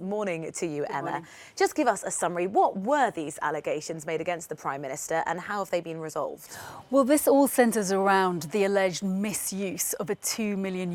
Morning to you, Emma. Morning. Just give us a summary. What were these allegations made against the Prime Minister and how have they been resolved? Well, this all centres around the alleged misuse of a €2 million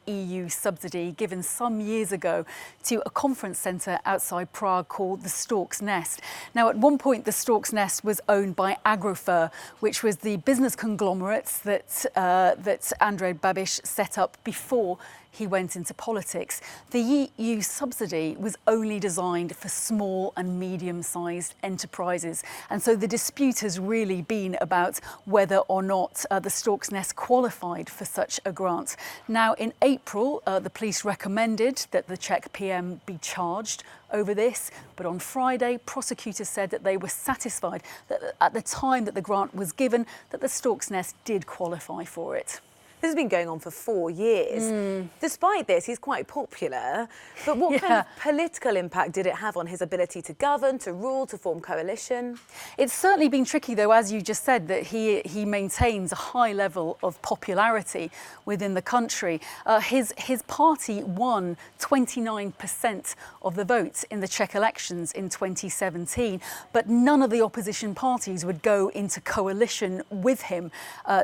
EU subsidy given some years ago to a conference centre outside Prague called the Stork's Nest. Now, at one point, the Stork's Nest was owned by Agrofur, which was the business conglomerate that Andrej Babis set up before he went into politics. The EU subsidy was only designed for small and medium-sized enterprises. And so the dispute has really been about whether or not the Stork's Nest qualified for such a grant. Now, in April, the police recommended that the Czech PM be charged over this, but on Friday, prosecutors said that they were satisfied that at the time that the grant was given, that the Stork's Nest did qualify for it. This has been going on for 4 years. Despite this, he's quite popular. But what kind of political impact did it have on his ability to govern, to rule, to form coalition? It's certainly been tricky, though, as you just said, that he maintains a high level of popularity within the country. His party won 29% of the votes in the Czech elections in 2017, but none of the opposition parties would go into coalition with him.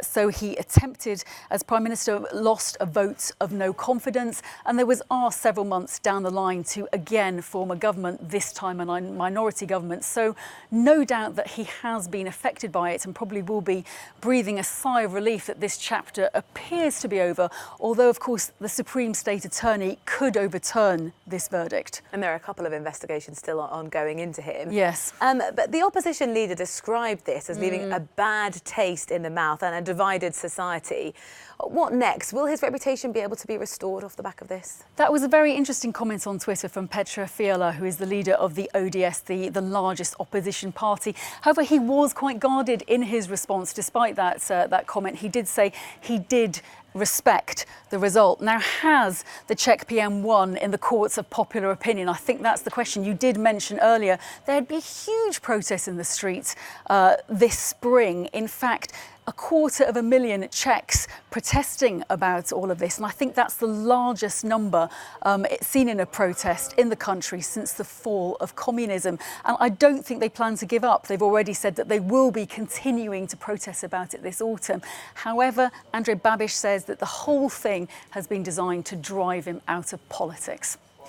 So he attempted, as Prime Minister, lost a vote of no confidence, and there was asked several months down the line to again form a government, this time a minority government. So no doubt that he has been affected by it and probably will be breathing a sigh of relief that this chapter appears to be over, although of course the Supreme State Attorney could overturn this verdict. And there are a couple of investigations still ongoing into him. Yes. But the opposition leader described this as leaving a bad taste in the mouth and a divided society. What next? Will his reputation be able to be restored off the back of this? That was a very interesting comment on Twitter from Petra Fiala, who is the leader of the ODS, the largest opposition party. However, he was quite guarded in his response. Despite that comment, he did say he did respect the result. Now, has the Czech PM won in the courts of popular opinion? I think that's the question. You did mention earlier there'd be huge protests in the streets this spring. In fact, 250,000 Czechs protesting about all of this. And I think that's the largest number seen in a protest in the country since the fall of communism. And I don't think they plan to give up. They've already said that they will be continuing to protest about it this autumn. However, Andrej Babis says that the whole thing has been designed to drive him out of politics.